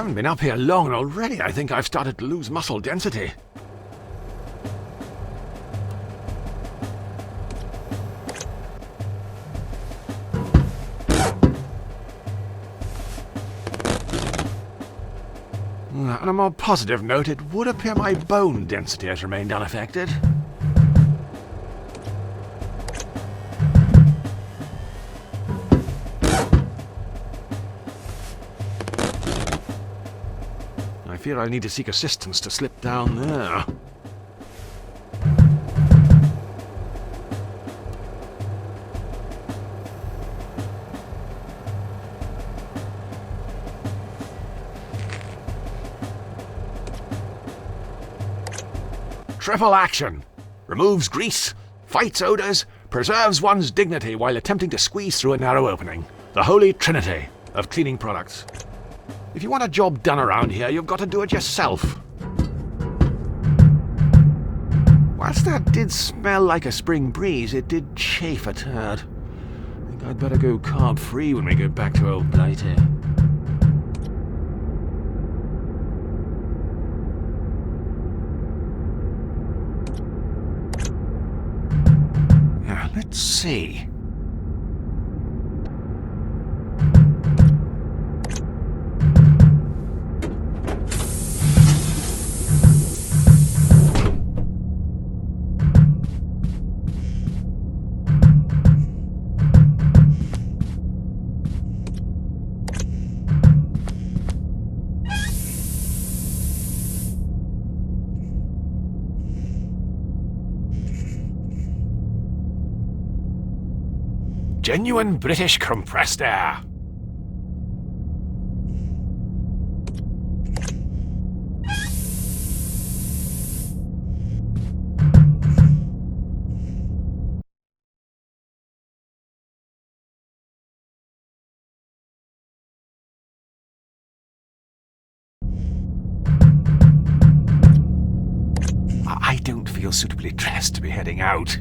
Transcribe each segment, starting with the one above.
haven't been up here long, and already I think I've started to lose muscle density. On a more positive note, it would appear my bone density has remained unaffected. I fear I'll need to seek assistance to slip down there. Triple action! Removes grease, fights odors, preserves one's dignity while attempting to squeeze through a narrow opening. The holy trinity of cleaning products. If you want a job done around here, you've got to do it yourself. Whilst that did smell like a spring breeze, it did chafe a turd. I think I'd better go carb-free when we get back to old Blighty. Let's see. Genuine British compressed air. I don't feel suitably dressed to be heading out.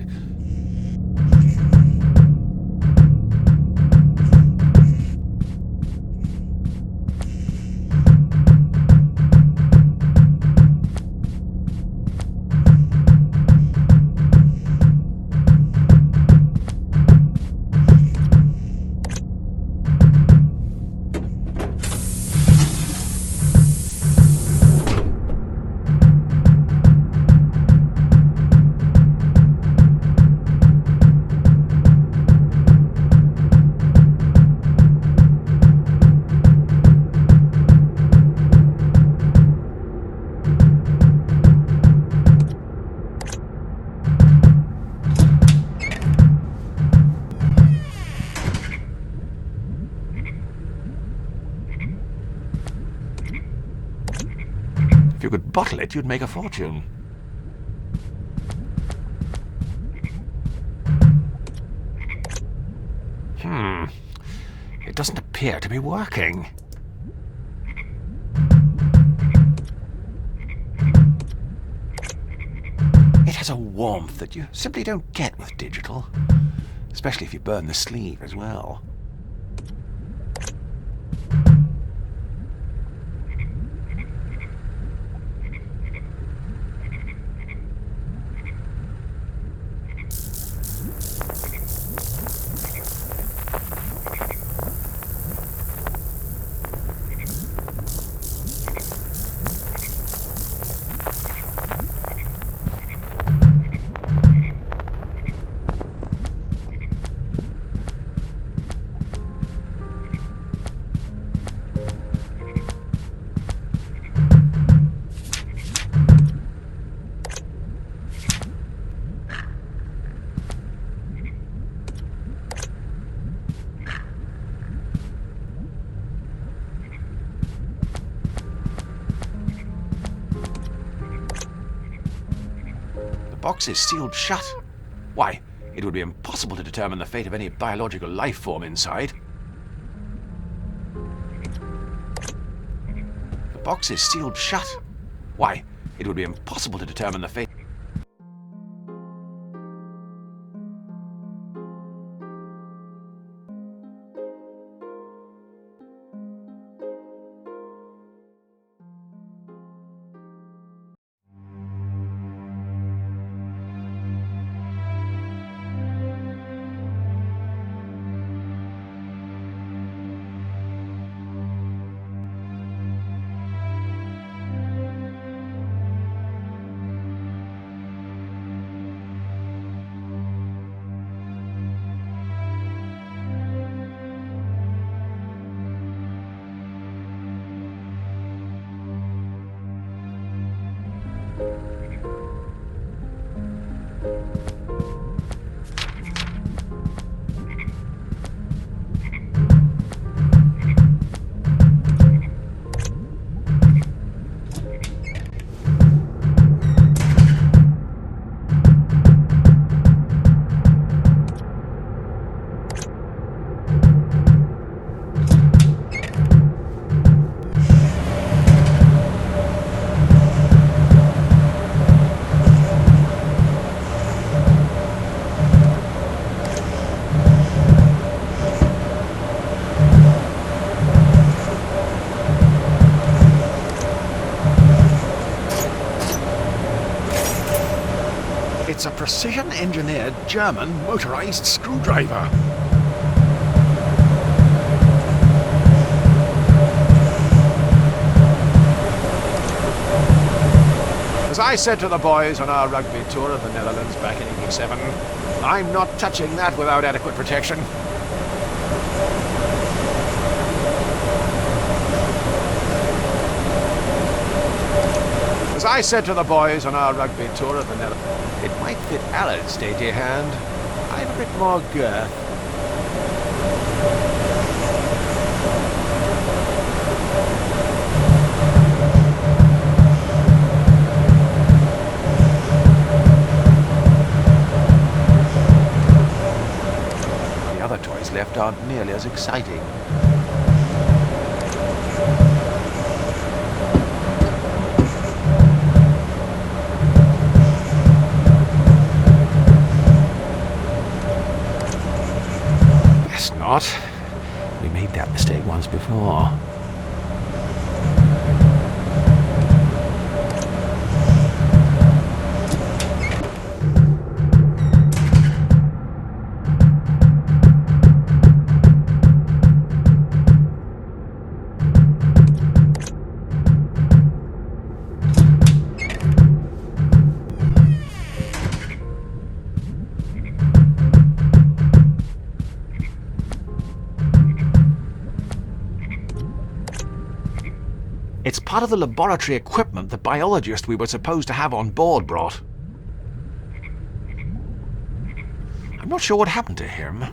If you could bottle it, you'd make a fortune. It doesn't appear to be working. It has a warmth that you simply don't get with digital, especially if you burn the sleeve as well. The box is sealed shut. Why, it would be impossible to determine the fate of any biological life form inside. The box is sealed shut. Why, it would be impossible to determine the fate. It's a precision-engineered German motorized screwdriver. As I said to the boys on our rugby tour of the Netherlands back in '87, I'm not touching that without adequate protection. As I said to the boys on our rugby tour of the Netherlands, it might fit Alan's dainty hand. I have a bit more girth. The other toys left aren't nearly as exciting. Not. We made that mistake once before. It's part of the laboratory equipment the biologist we were supposed to have on board brought. I'm not sure what happened to him.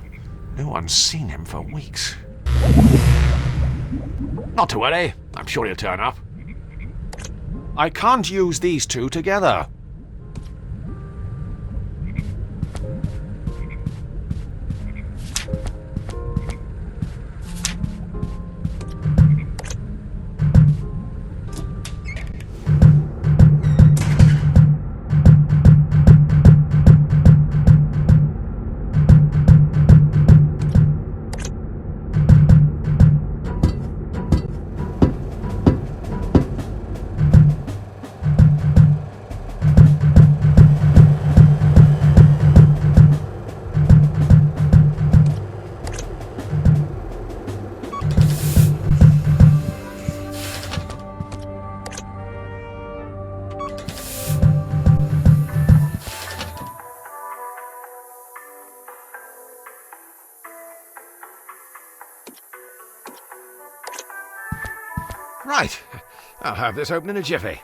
No one's seen him for weeks. Not to worry, I'm sure he'll turn up. I can't use these two together. Right, I'll have this open in a jiffy.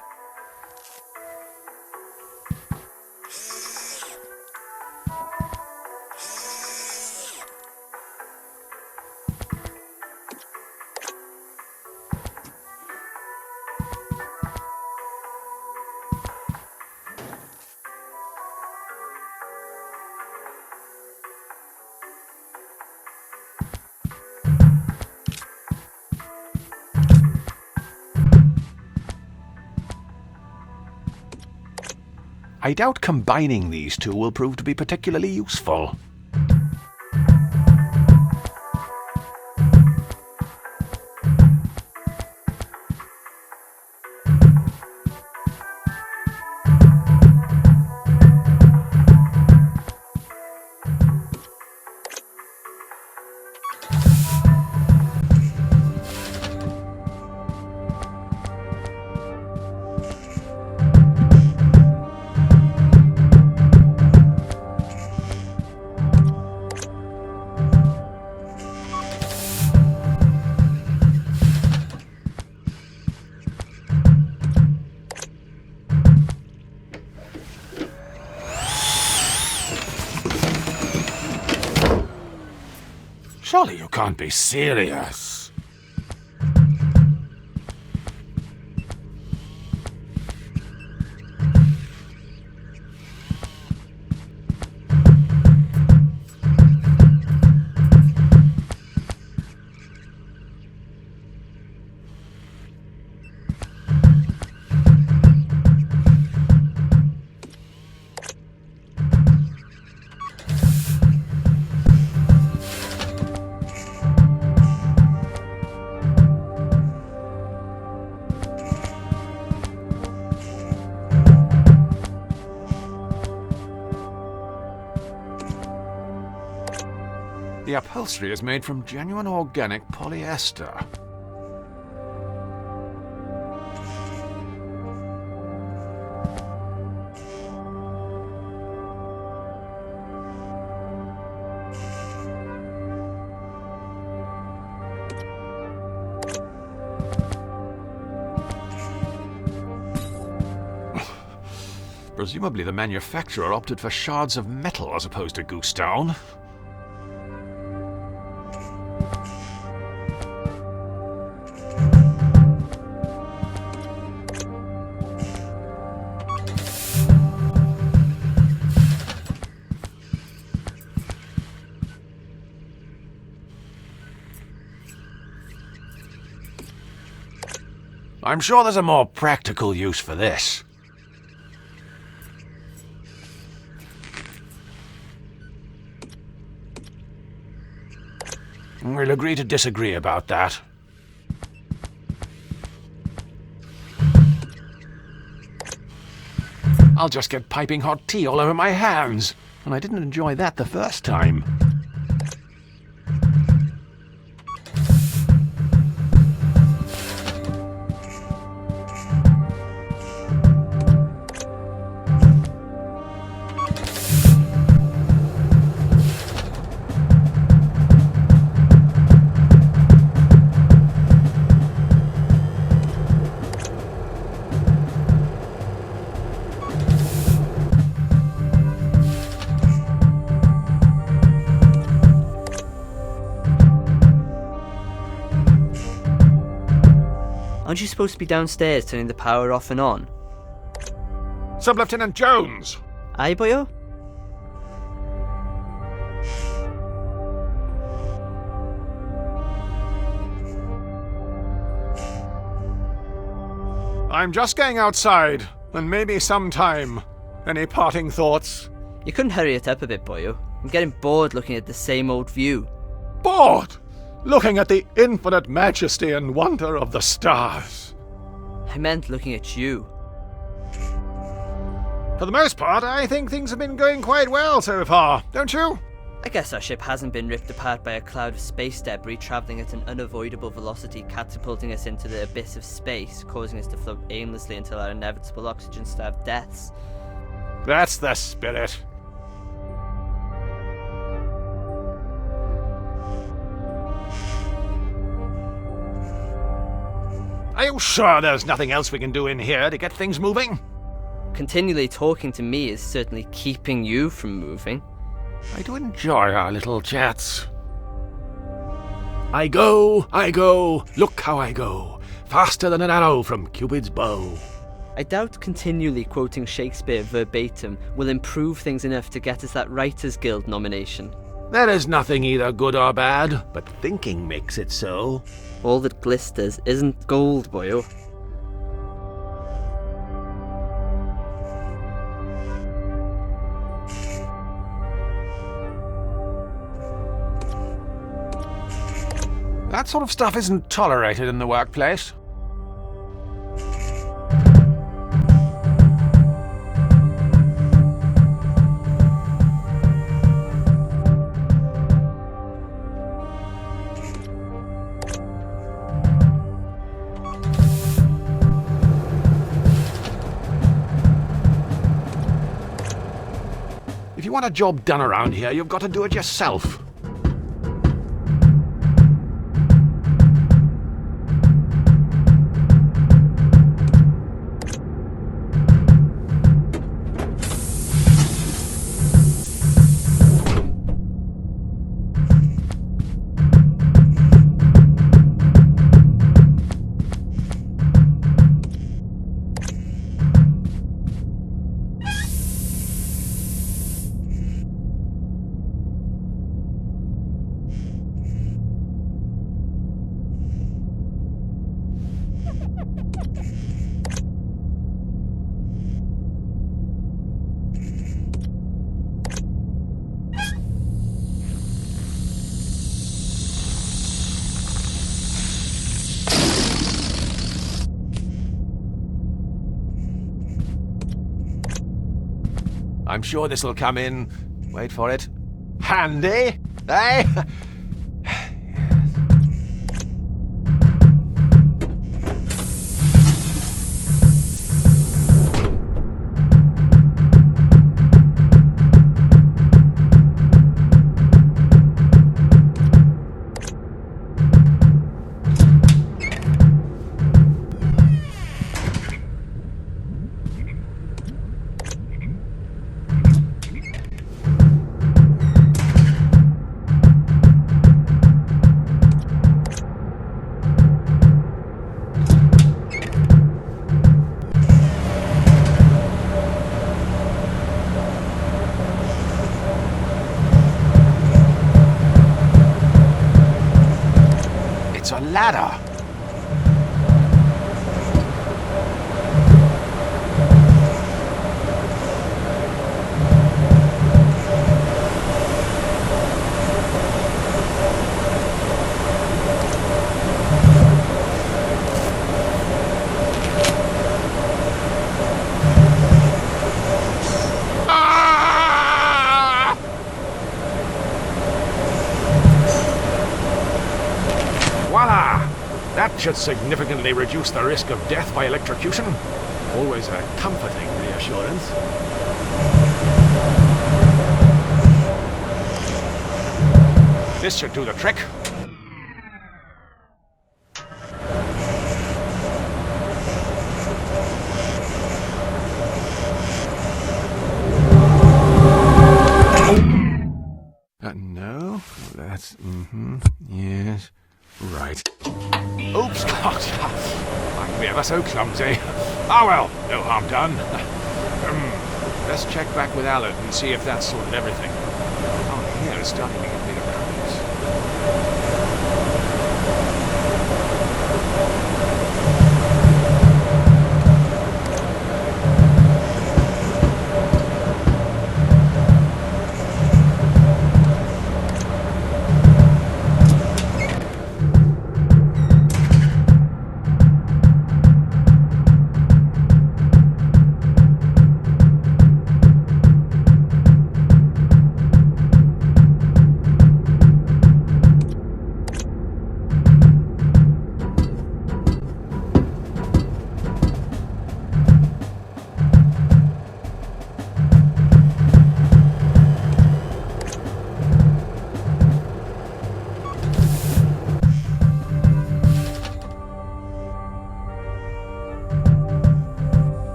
I doubt combining these two will prove to be particularly useful. Surely you can't be serious. The upholstery is made from genuine organic polyester. Presumably the manufacturer opted for shards of metal as opposed to goose down. I'm sure there's a more practical use for this. We'll agree to disagree about that. I'll just get piping hot tea all over my hands, and I didn't enjoy that the first time. Aren't you supposed to be downstairs turning the power off and on? Sub-Lieutenant Jones! Aye, boyo? I'm just going outside, and maybe sometime. Any parting thoughts? You couldn't hurry it up a bit, boyo. I'm getting bored looking at the same old view. Bored! Looking at the infinite majesty and wonder of the stars. I meant looking at you. For the most part, I think things have been going quite well so far, don't you? I guess our ship hasn't been ripped apart by a cloud of space debris travelling at an unavoidable velocity, catapulting us into the abyss of space, causing us to float aimlessly until our inevitable oxygen-starved deaths. That's the spirit. Are you sure there's nothing else we can do in here to get things moving? Continually talking to me is certainly keeping you from moving. I do enjoy our little chats. I go, look how I go, faster than an arrow from Cupid's bow. I doubt continually quoting Shakespeare verbatim will improve things enough to get us that Writers' Guild nomination. There is nothing either good or bad, but thinking makes it so. All that glisters isn't gold, boyo. That sort of stuff isn't tolerated in the workplace. If you want a job done around here, you've got to do it yourself. I'm sure this'll come in. Wait for it. Handy, eh? It's a ladder. Voila! That should significantly reduce the risk of death by electrocution. Always a comforting reassurance. This should do the trick. No, that's, yes. Right. Oops! I can be ever so clumsy. Ah well, no harm done. Let's check back with Alan and see if that's sorted everything. Oh, here it's starting to get bigger crease.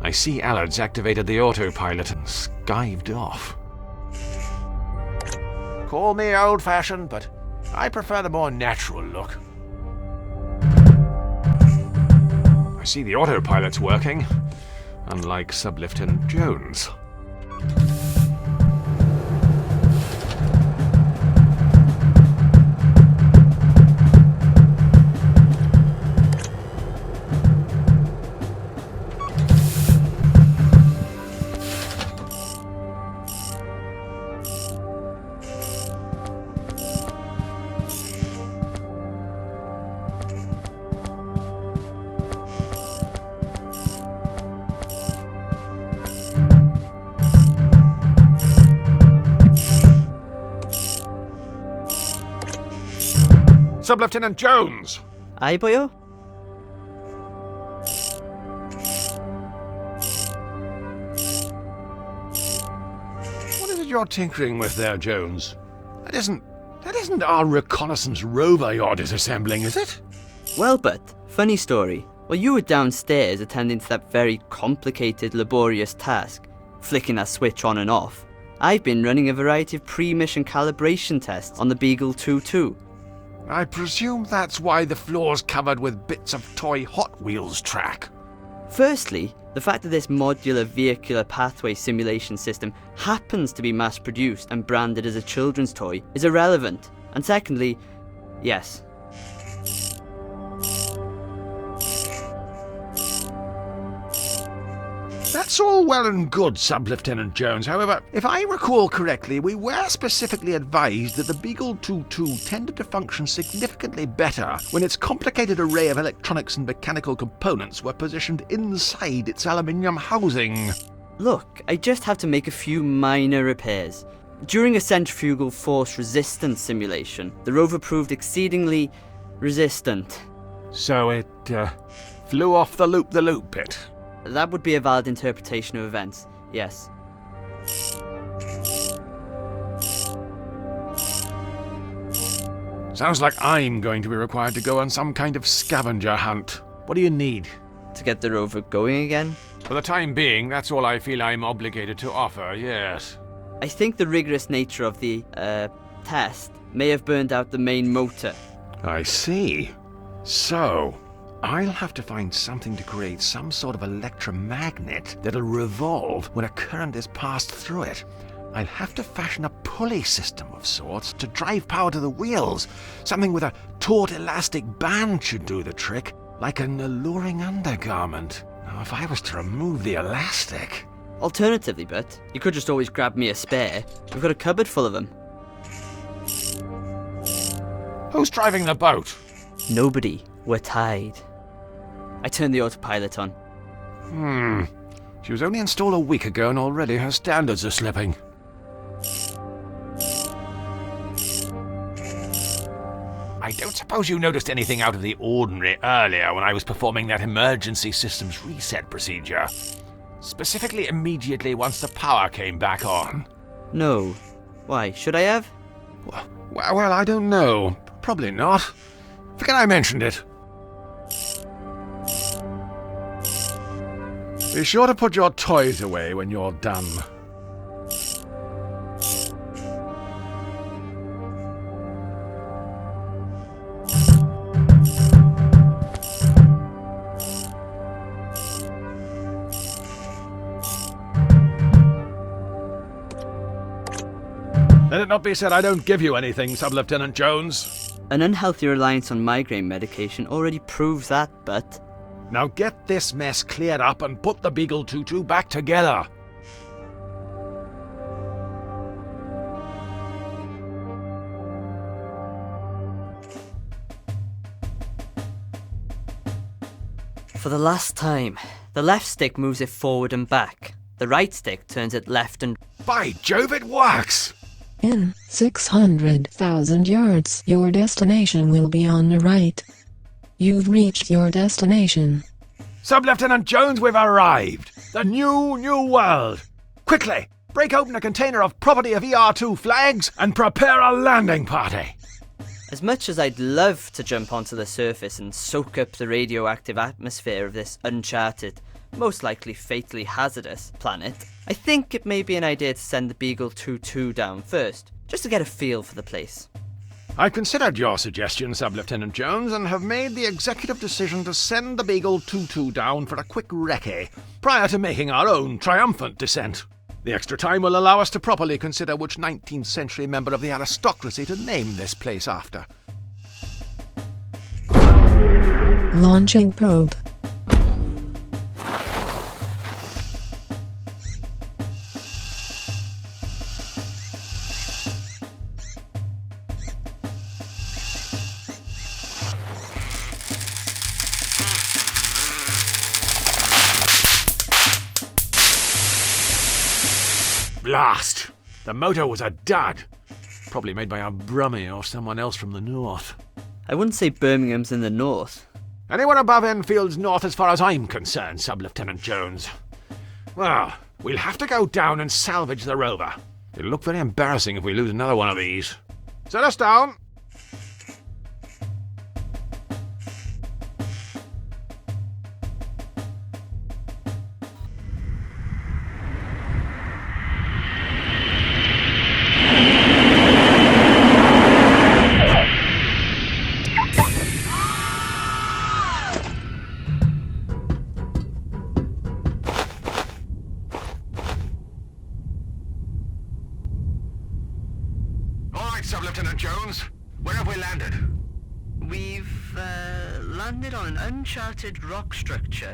I see Allard's activated the autopilot and skived off. Call me old-fashioned, but I prefer the more natural look. I see the autopilot's working, unlike Sub-Lieutenant Jones. Sub-Lieutenant Jones! Aye, boyo? What is it you're tinkering with there, Jones? That isn't our reconnaissance rover you're disassembling, is it? Well, but, funny story. While you were downstairs attending to that very complicated, laborious task, flicking that switch on and off, I've been running a variety of pre-mission calibration tests on the Beagle 2-2. I presume that's why the floor's covered with bits of toy Hot Wheels track. Firstly, the fact that this modular vehicular pathway simulation system happens to be mass-produced and branded as a children's toy is irrelevant. And secondly, yes. That's all well and good, Sub-Lieutenant Jones. However, if I recall correctly, we were specifically advised that the Beagle 2-2 tended to function significantly better when its complicated array of electronics and mechanical components were positioned inside its aluminium housing. Look, I just have to make a few minor repairs. During a centrifugal force resistance simulation, the rover proved exceedingly resistant. So it flew off the loop bit. That would be a valid interpretation of events, yes. Sounds like I'm going to be required to go on some kind of scavenger hunt. What do you need? To get the rover going again? For the time being, that's all I feel I'm obligated to offer, yes. I think the rigorous nature of the, test may have burned out the main motor. I see. So, I'll have to find something to create some sort of electromagnet that'll revolve when a current is passed through it. I'll have to fashion a pulley system of sorts to drive power to the wheels. Something with a taut elastic band should do the trick, like an alluring undergarment. Now, if I was to remove the elastic... Alternatively, but you could just always grab me a spare. We've got a cupboard full of them. Who's driving the boat? Nobody. We're tied. I turned the autopilot on. She was only installed a week ago and already her standards are slipping. I don't suppose you noticed anything out of the ordinary earlier when I was performing that emergency systems reset procedure. Specifically immediately once the power came back on. No. Why, should I have? Well, I don't know. Probably not. Forget I mentioned it. Be sure to put your toys away when you're done. Let it not be said I don't give you anything, Sub-Lieutenant Jones. An unhealthy reliance on migraine medication already proves that, but... Now get this mess cleared up and put the Beagle 2-2 back together. For the last time, the left stick moves it forward and back. The right stick turns it left and... By Jove, it works! In 600,000 yards, your destination will be on the right. You've reached your destination. Sub-Lieutenant Jones, we've arrived! The new world! Quickly, break open a container of property of ER2 flags and prepare a landing party! As much as I'd love to jump onto the surface and soak up the radioactive atmosphere of this uncharted, most likely fatally hazardous planet, I think it may be an idea to send the Beagle 2-2 down first, just to get a feel for the place. I considered your suggestion, Sub-Lieutenant Jones, and have made the executive decision to send the Beagle 2-2 down for a quick recce, prior to making our own triumphant descent. The extra time will allow us to properly consider which 19th century member of the aristocracy to name this place after. Launching probe. Blast! The motor was a dud. Probably made by a Brummie or someone else from the north. I wouldn't say Birmingham's in the north. Anywhere above Enfield's north as far as I'm concerned, Sub-Lieutenant Jones. Well, we'll have to go down and salvage the rover. It'll look very embarrassing if we lose another one of these. Set us down. Sub-Lieutenant Jones, where have we landed? We've landed on an uncharted rock structure.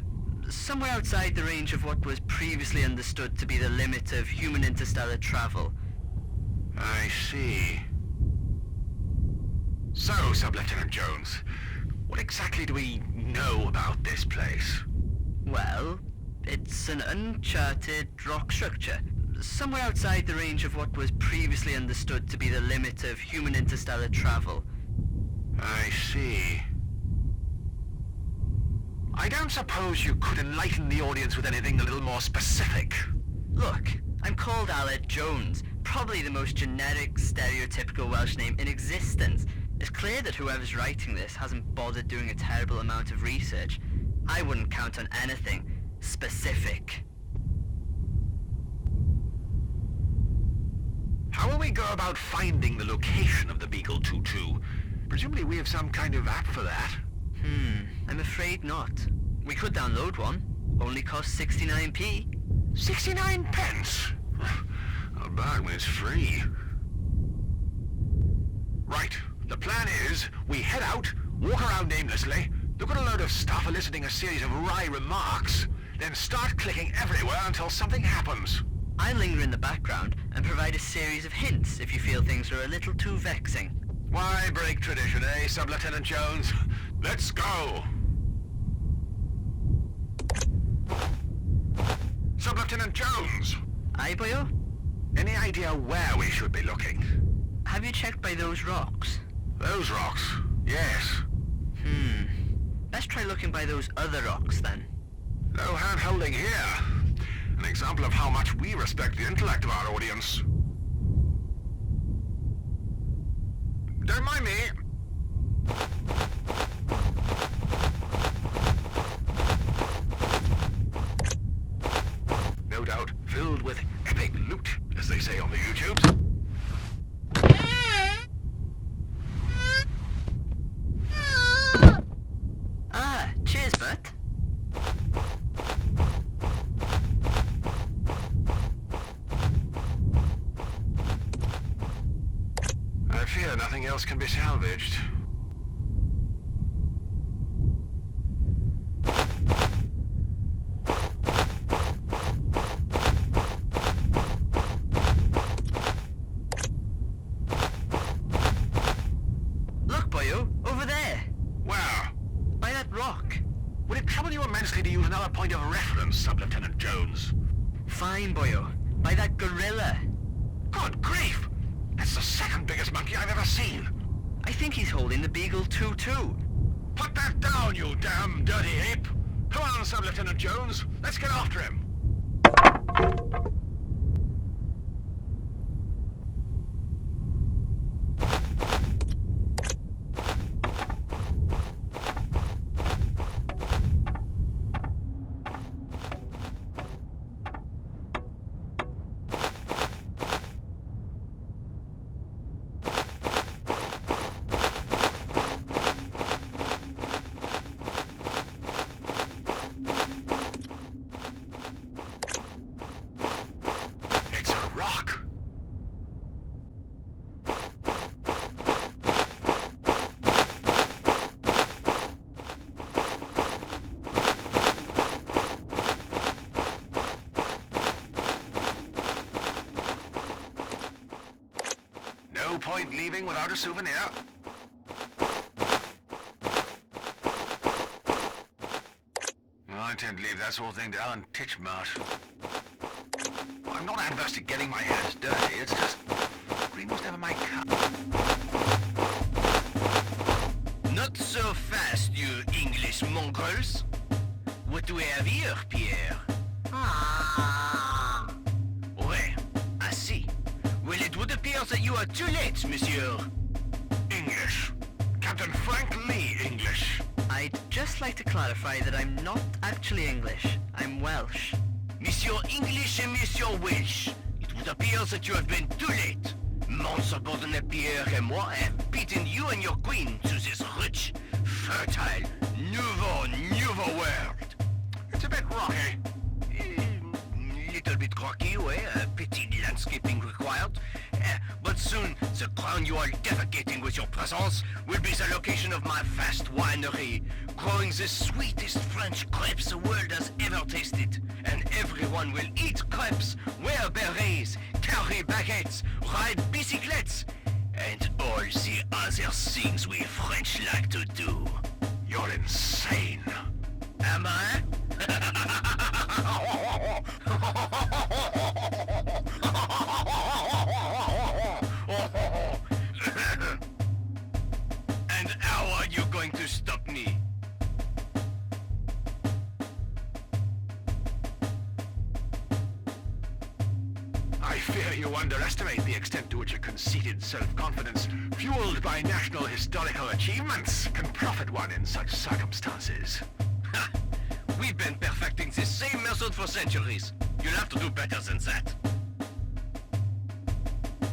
somewhere outside the range of what was previously understood to be the limit of human interstellar travel. I see. So, Sub-Lieutenant Jones, what exactly do we know about this place? Well, it's an uncharted rock structure, somewhere outside the range of what was previously understood to be the limit of human interstellar travel. I see. I don't suppose you could enlighten the audience with anything a little more specific. Look, I'm called Aled Jones, probably the most generic, stereotypical Welsh name in existence. It's clear that whoever's writing this hasn't bothered doing a terrible amount of research. I wouldn't count on anything specific. How will we go about finding the location of the Beagle 2-2? Presumably we have some kind of app for that. I'm afraid not. We could download one. Only costs 69p. 69 pence? Not bad when it's free. Right, the plan is we head out, walk around aimlessly, look at a load of stuff eliciting a series of wry remarks, then start clicking everywhere until something happens. I'll linger in the background and provide a series of hints if you feel things are a little too vexing. Why break tradition, eh, Sub-Lieutenant Jones? Let's go! Sub-Lieutenant Jones! Aye, boyo? Any idea where we should be looking? Have you checked by those rocks? Those rocks? Yes. Let's try looking by those other rocks then. No hand-holding here. An example of how much we respect the intellect of our audience. Don't mind me. No doubt filled with epic loot, as they say on the YouTubes. Ah, cheers, bud. I fear nothing else can be salvaged. Look, boyo, over there. Where? By that rock. Would it trouble you immensely to use another point of reference, Sub-Lieutenant Jones? Fine, boyo. By that gorilla. Good grief! That's the second biggest monkey I've ever seen. I think he's holding the Beagle 2-2. Put that down, you damn dirty ape! Come on, Sub-Lieutenant Jones. Let's get after him. It's a rock. No point leaving without a souvenir. I intend to leave that sort of thing to Alan Titchmarsh. I'm not adverse to getting my hands dirty, it's just... green was never my cup. Not so fast, you English mongrels. What do we have here, Pierre? Ouais, I see. Well, it would appear that you are too late, monsieur. English. Captain Frank Lee English. I'd just like to clarify that I'm not actually English. I'm Welsh. Monsieur English and Monsieur Welsh, it would appear that you have been too late. Mon subordinate Pierre and moi have beaten you and your queen to this rich, fertile, nouveau world. It's a bit rocky. Little bit rocky, ouais, a petit landscaping required. But soon, the ground you are defecating with your presence will be the location of my vast winery, growing the sweetest French crepes the world has ever tasted. And everyone will eat crepes, wear berets, carry baguettes, ride bicyclettes, and all the other things we French like to do. You're insane. Am I? And how are you going to stop me? I fear you underestimate the extent to which a conceited self-confidence, fueled by national historical achievements, can profit one in such circumstances. Ha! We've been perfecting the same method for centuries. You'll have to do better than that.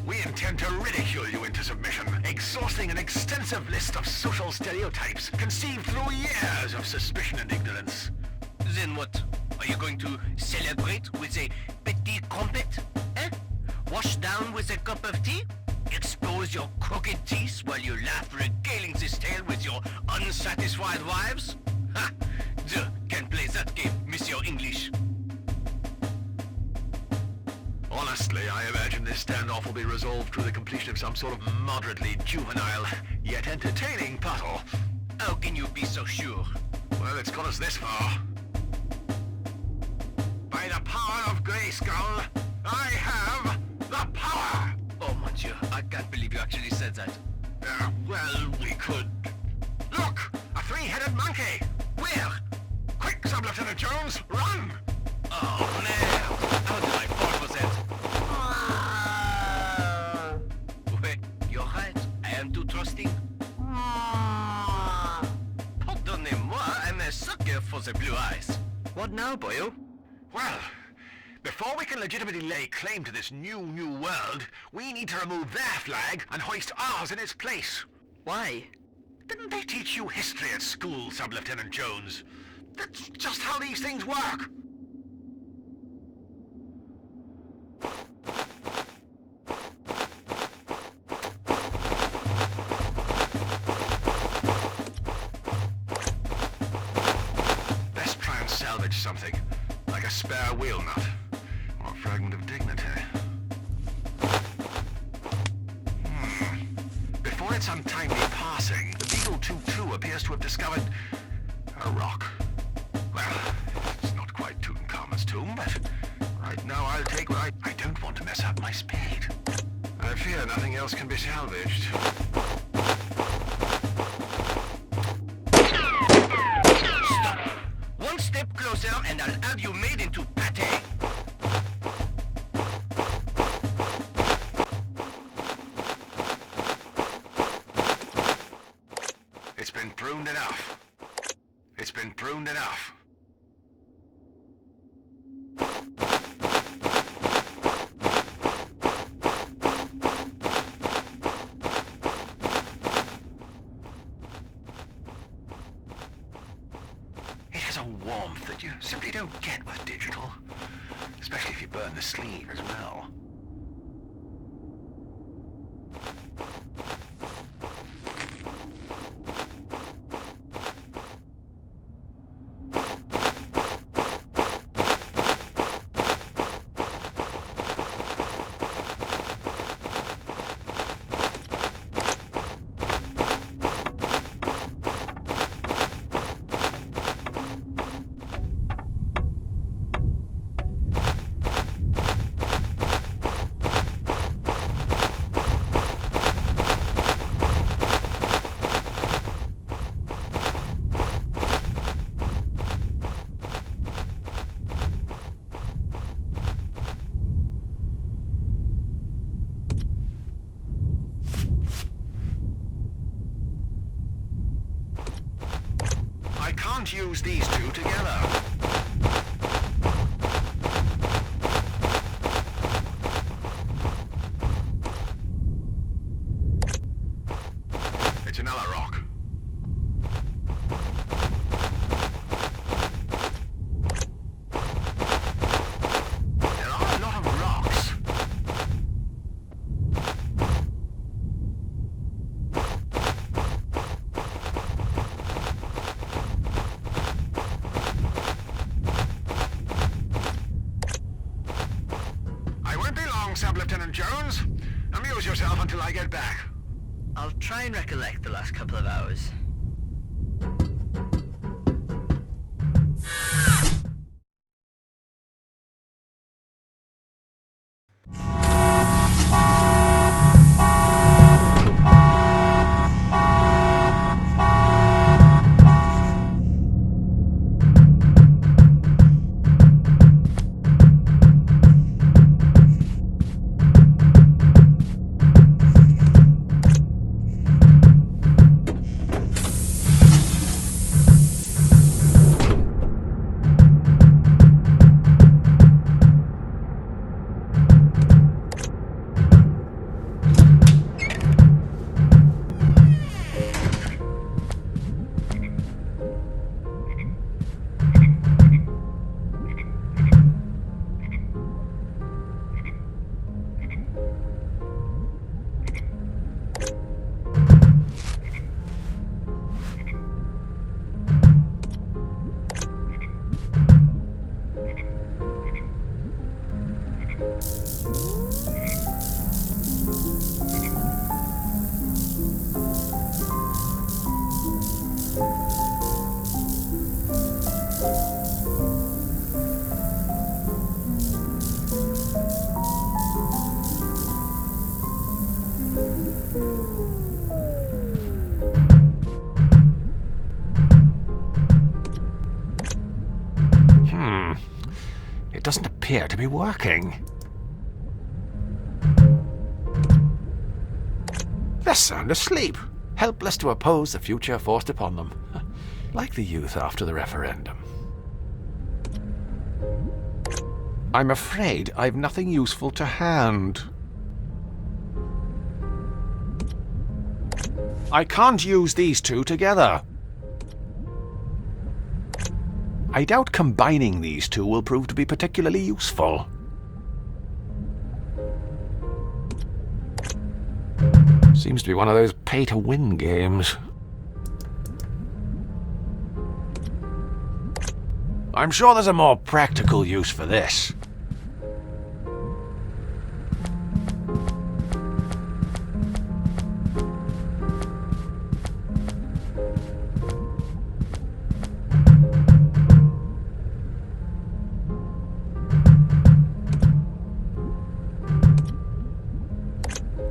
We intend to ridicule you into submission, exhausting an extensive list of social stereotypes conceived through years of suspicion and ignorance. Then what? Are you going to celebrate with a petit crumpet? Eh? Wash down with a cup of tea? Expose your crooked teeth while you laugh regaling this tale with your unsatisfied wives? Ha! Je can play that game, Monsieur English. Honestly, I imagine this standoff will be resolved through the completion of some sort of moderately juvenile, yet entertaining puzzle. How can you be so sure? Well, it's got us this far. By the power of Grayskull, I have the power! Oh, mon Dieu, I can't believe you actually said that. Well, we could... Look! A three-headed monkey! Where? Quick, Sub-Lieutenant Jones, run! Oh, man! How did I fall for that? Wait, you're right. I am too trusting. Pardonnez-moi, I'm a sucker for the blue eyes. What now, boyo? Well, before we can legitimately lay claim to this new world, we need to remove their flag and hoist ours in its place. Why? Didn't they teach you history at school, Sub-Lieutenant Jones? That's just how these things work. Let's try and salvage something, like a spare wheel nut, or a fragment of dignity. Before its untimely passing, the Beagle 2-2 appears to have discovered a rock. Well, it's not quite Tutankhamun's tomb, but right now I'll take what I don't want to mess up my spade. I fear nothing else can be salvaged. Stop! One step closer and I'll have you made into pate. It's been pruned enough. It's been pruned enough. It has a warmth that you simply don't get with digital. Especially if you burn the sleeve as well. I can't use these two together. It's another rock. There are a lot of rocks. Excuse yourself until I get back. I'll try and recollect the last couple of hours. It doesn't appear to be working. They're sound asleep, helpless to oppose the future forced upon them, like the youth after the referendum. I'm afraid I've nothing useful to hand. I can't use these two together. I doubt combining these two will prove to be particularly useful. Seems to be one of those pay-to-win games. I'm sure there's a more practical use for this.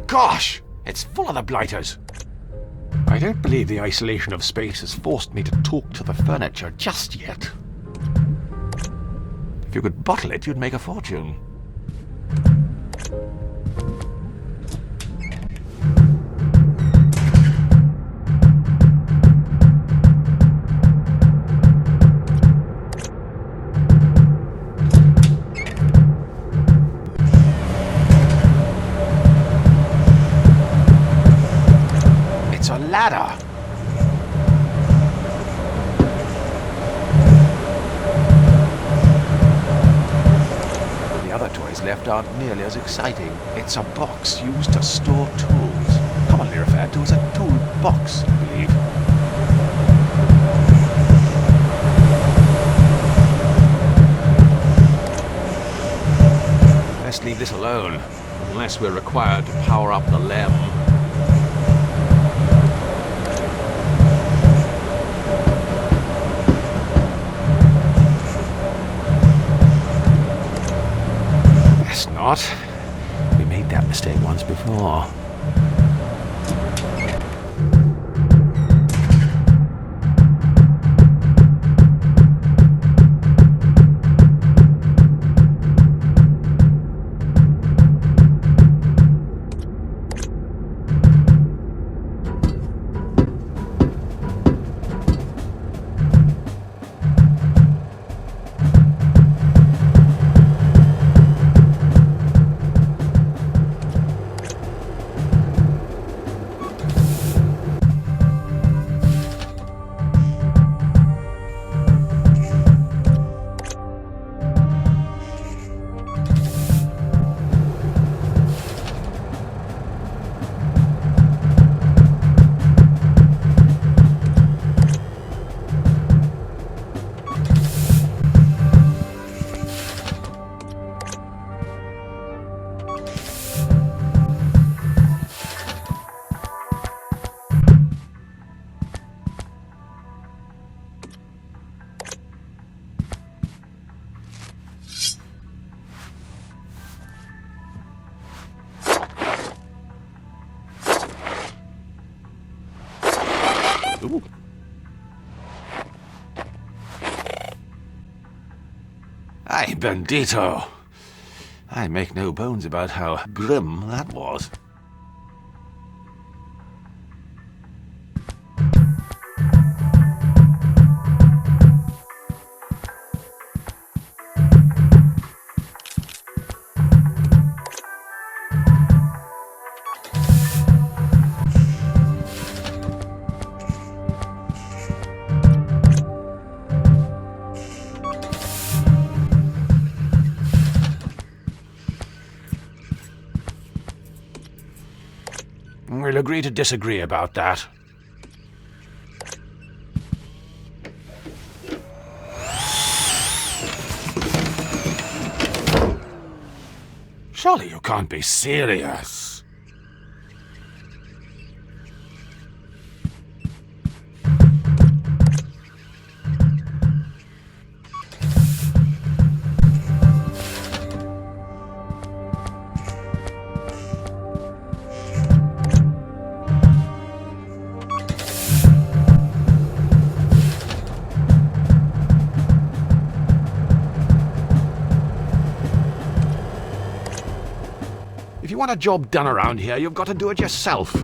Gosh, it's full of the blighters. I don't believe the isolation of space has forced me to talk to the furniture just yet. If you could bottle it, you'd make a fortune. Ladder. The other toys left aren't nearly as exciting. It's a box used to store tools, commonly referred to as a tool box, I believe. Best leave this alone, unless we're required to power up the LEM. Not. We made that mistake once before. Ay, bendito. I make no bones about how grim that was. We'll agree to disagree about that. Surely you can't be serious. If you want a job done around here, you've got to do it yourself.